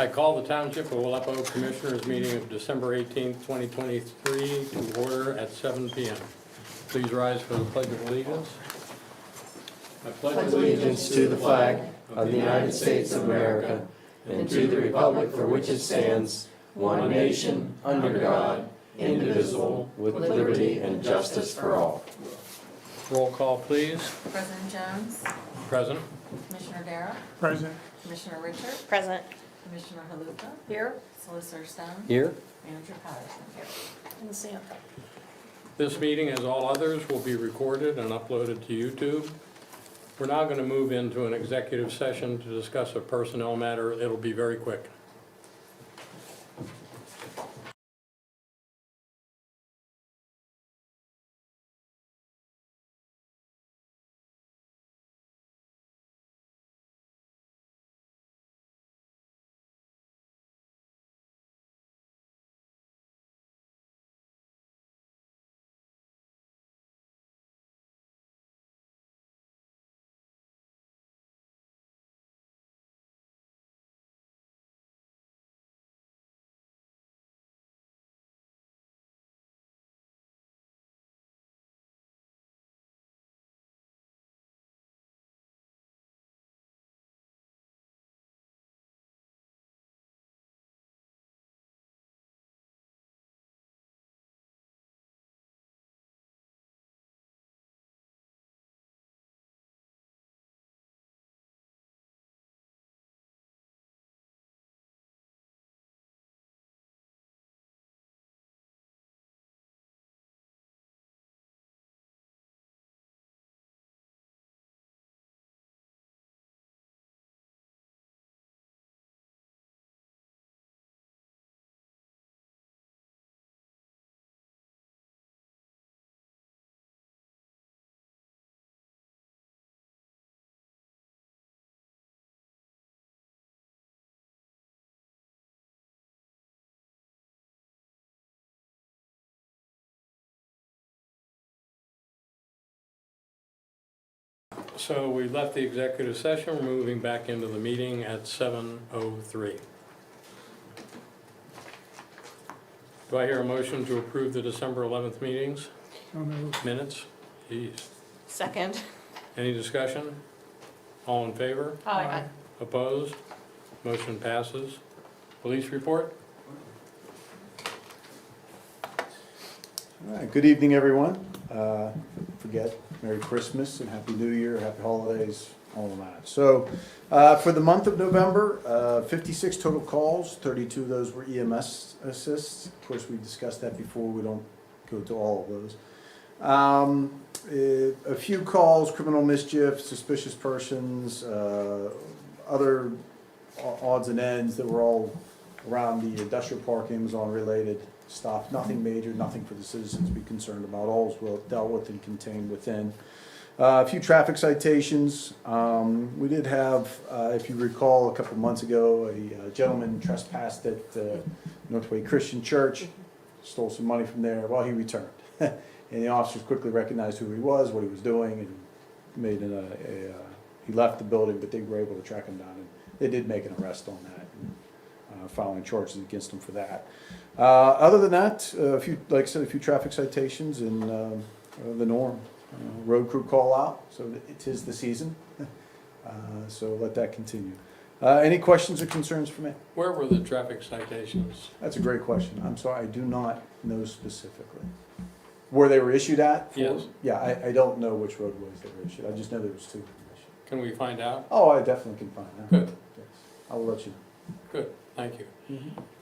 I call the Township of Aleppo Commissioners meeting of December 18th, 2023 to order at 7 p.m. Please rise for the Pledge of Allegiance. I pledge allegiance to the flag of the United States of America and to the republic for which it stands, one nation, under God, indivisible, with liberty and justice for all. Roll call, please. President Jones. Present. Commissioner Darrow. Present. Commissioner Richard. Present. Commissioner Haluka. Here. Solicitor Stone. Here. Manager Patterson. Here. And Sam. This meeting, as all others, will be recorded and uploaded to YouTube. We're now going to move into an executive session to discuss a personnel matter. It'll be very quick. So we left the executive session, we're moving back into the meeting at 7:03. Do I hear a motion to approve the December 11th meetings, So moved. minutes? Jeez. Second. Any discussion? All in favor? Aye. Opposed? Motion passes. Police report? All right, good evening, everyone. Forget Merry Christmas and Happy New Year, Happy Holidays, all of that. So, for the month of November, 56 total calls, 32 of those were EMS assists. Of course, we discussed that before, we don't go to all of those. A few calls, criminal mischief, suspicious persons, other odds and ends that were all around the industrial park, Amazon related stuff. Nothing major, nothing for the citizens to be concerned about. All is well dealt with and contained within. A few traffic citations. We did have, if you recall, a couple months ago, a gentleman trespassed at Northway Christian Church, stole some money from there. Well, he returned. And the officers quickly recognized who he was, what he was doing, and made he left the building, but they were able to track him down. And they did make an arrest on that, and, filing charges against him for that. Other than that, a few, like I said, a few traffic citations and the norm. Road crew call out, so it is the season. So let that continue. Any questions or concerns for me? Where were the traffic citations? That's a great question. I'm sorry, I do not know specifically. Where they were issued at? Yes. Yeah, I don't know which roadways they were issued. I just know there was two issued. Can we find out? Oh, I definitely can find that. Good. Yes, I will let you know. Good, thank you.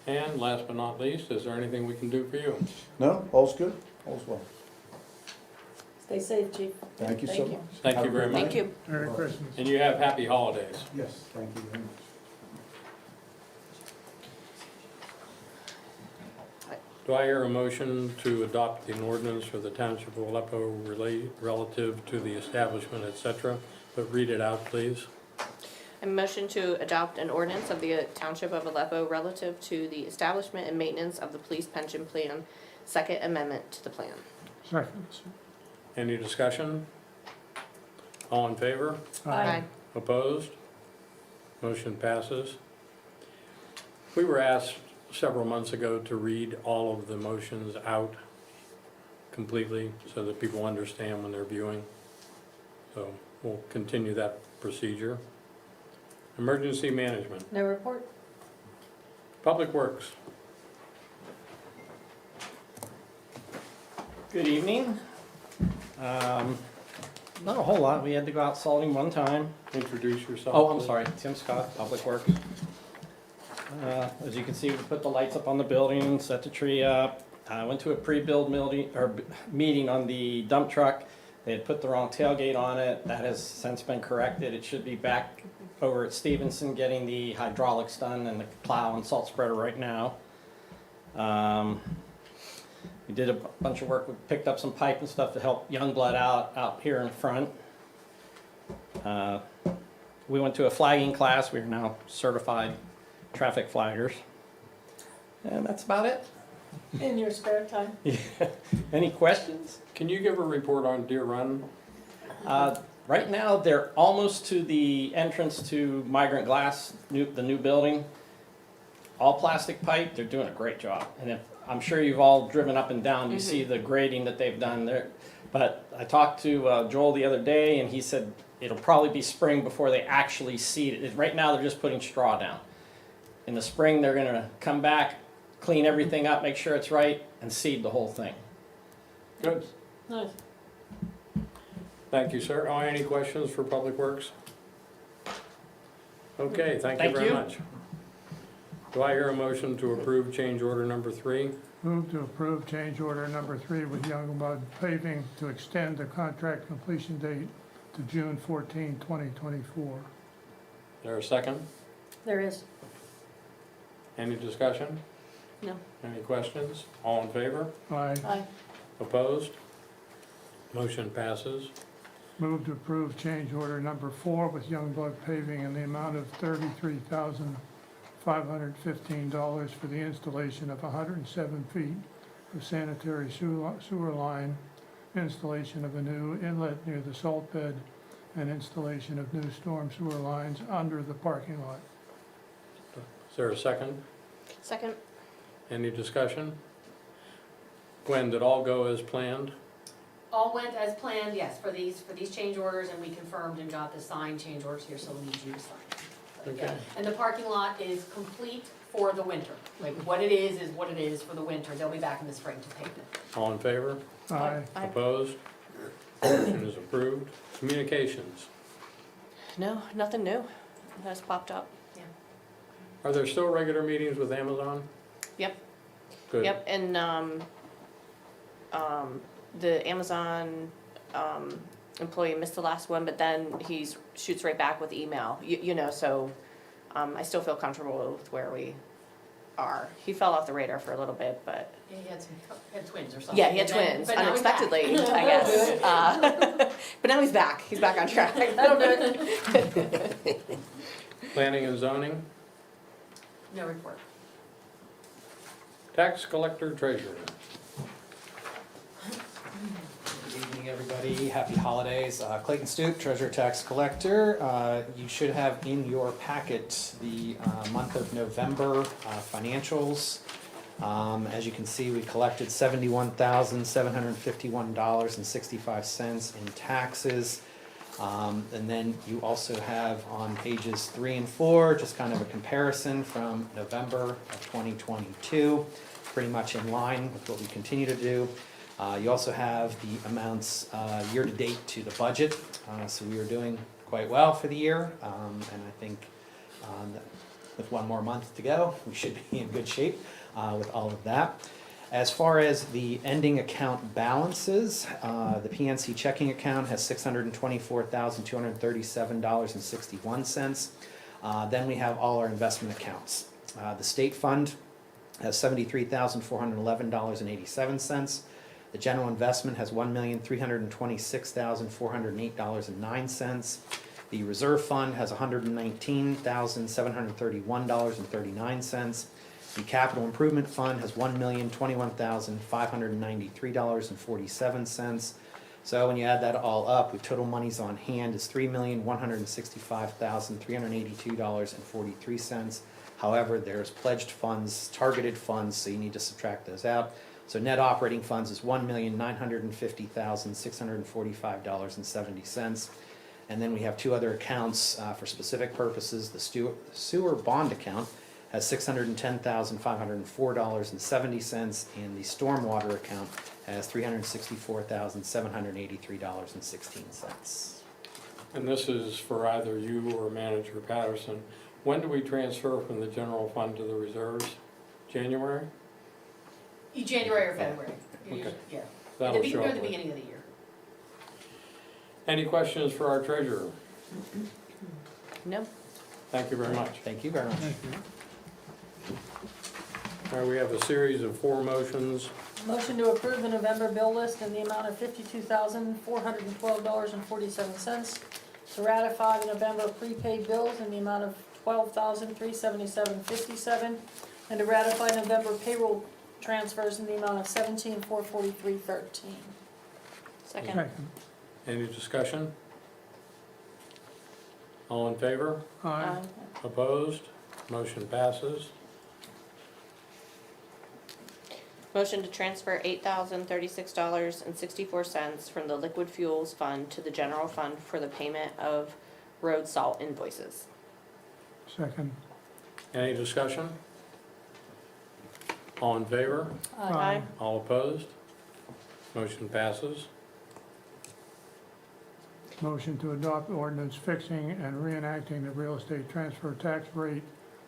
And last but not least, is there anything we can do for you? No, all's good, all's well. Stay safe, Chief. Thank you so Thank you. much. Thank Have you a very great much. Thank you. Merry Christmas. And you have happy holidays. Yes, thank you very much. Do I hear a motion to adopt the ordinance for the Township of Aleppo relative to the establishment, etc.? But read it out, please. A motion to adopt an ordinance of the Township of Aleppo relative to the establishment and maintenance of the police pension plan, second amendment to the plan. Second. Any discussion? All in favor? Aye. Opposed? Motion passes. We were asked several months ago to read all of the motions out completely so that people understand when they're viewing. So we'll continue that procedure. Emergency management, No report? Public Works. Good evening. Not a whole lot. We had to go out salting one time. Introduce yourself. Oh, I'm please. sorry. Tim Scott, Public Works. As you can see, we put the lights up on the building, set the tree up. I went to a pre-build meeting on the dump truck. They had put the wrong tailgate on it. That has since been corrected. It should be back over at Stevenson getting the hydraulics done and the plow and salt spreader right now. We did a bunch of work. We picked up some pipe and stuff to help Youngblood out here in front. We went to a flagging class. We are now certified traffic flaggers. And that's about it. In your spare time? Any questions? Can you give a report on Deer Run? Right now, they're almost to the entrance to Migrant Glass, the new building. All plastic pipe. They're doing a great job. And I'm sure you've all driven up and down. You see the grading that they've done there. But I talked to Joel the other day, and he said it'll probably be spring before they actually seed it. Right now, they're just putting straw down. In the spring, they're going to come back, clean everything up, make sure it's right, and seed the whole thing. Good. Nice. Thank you, sir. Oh, any questions for Public Works? Okay, thank you Thank very you. much. Do I hear a motion to approve change order number 3? Move to approve change order number 3 with Youngblood Paving to extend the contract completion date to June 14, 2024. There a second? There is. Any discussion? No. Any questions? All in favor? Aye. Aye. Opposed? Motion passes. Move to approve change order number 4 with Youngblood Paving in the amount of $33,515 for the installation of 107 feet of sanitary sewer line, installation of a new inlet near the salt bed, and installation of new storm sewer lines under the parking lot. Is there a second? Second? Any discussion? Gwen, did all go as planned? All went as planned, yes, for these change orders, and we confirmed and got the signed change orders here, so we need you to sign. But, yeah. Okay. And the parking lot is complete for the winter. Like, what it is what it is for the winter. They'll be back in the spring to pave it. All in favor? Aye. Opposed? Motion is approved. Communications. No, nothing new has popped up. Are there still regular meetings with Amazon? Yep. Good. Yep, and the Amazon employee missed the last one, but then he shoots right back with email, you know, so I still feel comfortable with where we are. He fell off the radar for a little bit, but, Yeah, he had twins or something. yeah, he had and then- twins, but now he's back. unexpectedly, I guess. But now he's back on track. That'll do it. Planning and zoning, No report. tax collector treasurer. Good evening, everybody. Happy holidays. Clayton Stoop, Treasurer Tax Collector. You should have in your packet the month of November financials. As you can see, we collected $71,751.65 in taxes. And then you also have on pages 3 and 4, just kind of a comparison from November of 2022, pretty much in line with what we continue to do. You also have the amounts year-to-date to the budget, so we are doing quite well for the year, and I think that with one more month to go, we should be in good shape with all of that. As far as the ending account balances, the PNC checking account has $624,237.61. Then we have all our investment accounts. The state fund has $73,411.87. The general investment has $1,326,408.09. The reserve fund has $119,731.39. The capital improvement fund has $1,021,593.47. So when you add that all up, the total monies on hand is $3,165,382.43. However, there's pledged funds, targeted funds, so you need to subtract those out. So net operating funds is $1,950,645.70. And then we have two other accounts for specific purposes. The sewer bond account has $610,504.70, and the stormwater account has $364,783.16. And this is for either you or Manager Patterson. When do we transfer from the general fund to the reserves? January? January or February, Okay. yeah. That'll Near show the up. beginning of the year. Any questions for our treasurer? No? Thank you very much. Thank you very much. Thank you. All right, we have a series of 4 motions. Motion to approve the November bill list in the amount of $52,412.47. To ratify the November prepaid bills in the amount of $12,377.57. And to ratify November payroll transfers in the amount of $17,443.13. Second. Second. Any discussion? All in favor? Aye. Opposed? Motion passes. Motion to transfer $8,036.64 from the liquid fuels fund to the general fund for the payment of road salt invoices. Second. Any discussion? All in favor? Aye. All opposed? Motion passes. Motion to adopt ordinance fixing and reenacting the real estate transfer tax rate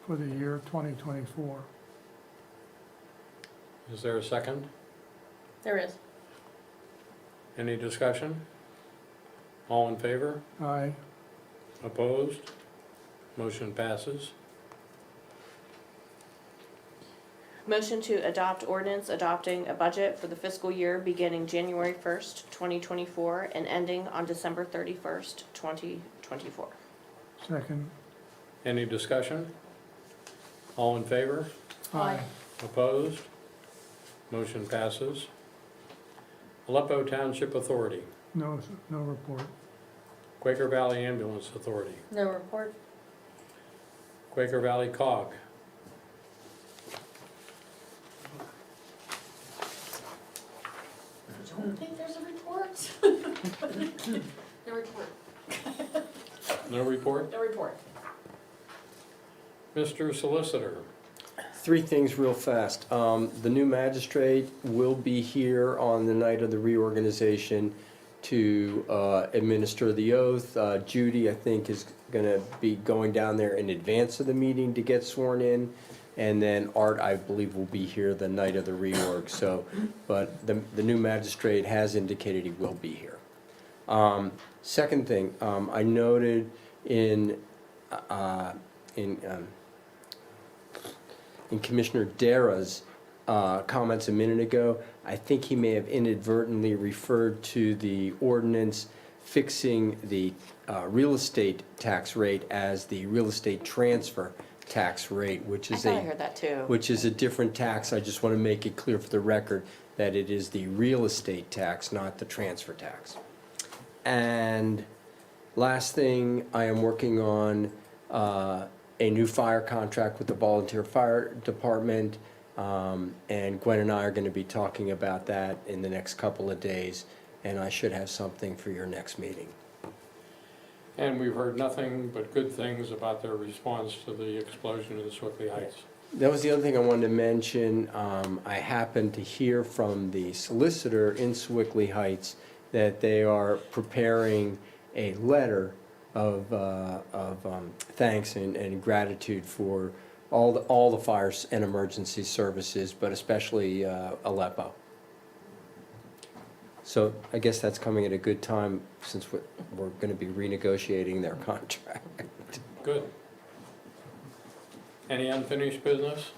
for the year 2024. Is there a second? There is. Any discussion? All in favor? Aye. Opposed? Motion passes. Motion to adopt ordinance adopting a budget for the fiscal year beginning January 1st, 2024 and ending on December 31st, 2024. Second. Any discussion? All in favor? Aye. Opposed? Motion passes. Aleppo Township Authority, No report. Quaker Valley Ambulance Authority, No report. Quaker Valley COG, I don't think there's a report. No report, no report. no report. Mr. Solicitor, 3 things real fast. The new magistrate will be here on the night of the reorganization to administer the oath. Judy, I think, is going to be going down there in advance of the meeting to get sworn in. And then Art, I believe, will be here the night of the reorg. So, but the new magistrate has indicated he will be here. Second thing, I noted in Commissioner Dara's comments a minute ago, I think he may have inadvertently referred to the ordinance fixing the real estate tax rate as the real estate transfer tax rate, which I is thought I heard that too. which is a different tax. I just want to make it clear for the record that it is the real estate tax, not the transfer tax. And last thing, I am working on a new fire contract with the volunteer fire department. And Gwen and I are going to be talking about that in the next couple of days. And I should have something for your next meeting. and we've heard nothing but good things about their response to the explosion in Swickley Heights. That was the other thing I wanted to mention. I happened to hear from the solicitor in Swickley Heights that they are preparing a letter of thanks and gratitude for all the fires and emergency services, but especially Aleppo. So I guess that's coming at a good time since we're going to be renegotiating their contract. Good. Any unfinished business?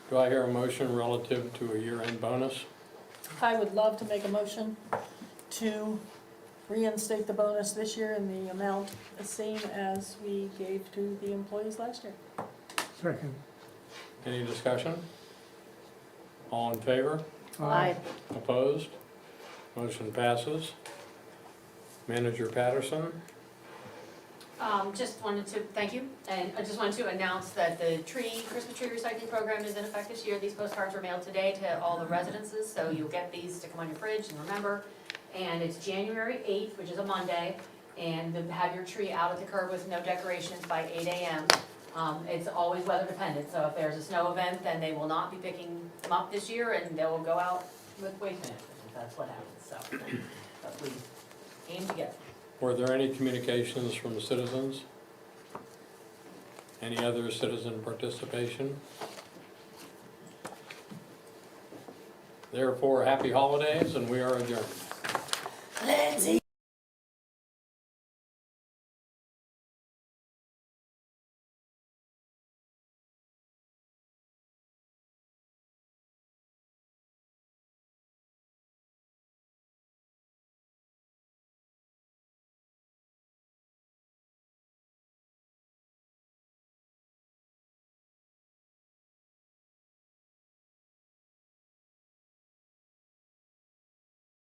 Do I hear a motion relative to a year-end bonus? I would love to make a motion to reinstate the bonus this year in the amount the same as we gave to the employees last year. Second. Any discussion? All in favor? Aye. Opposed? Motion passes. Manager Patterson? Just wanted to, thank you, and I just wanted to announce that the Christmas tree recycling program is in effect this year. These postcards were mailed today to all the residences, so you'll get these, stick them on your fridge and remember. And it's January 8th, which is a Monday, and to have your tree out at the curb with no decorations by 8 a.m. It's always weather dependent, so if there's a snow event, then they will not be picking them up this year, and they will go out with waste management, if that's what happens, so. But we aim to get them. Were there any communications from the citizens? Any other citizen participation? Therefore, happy holidays, and we are adjourned.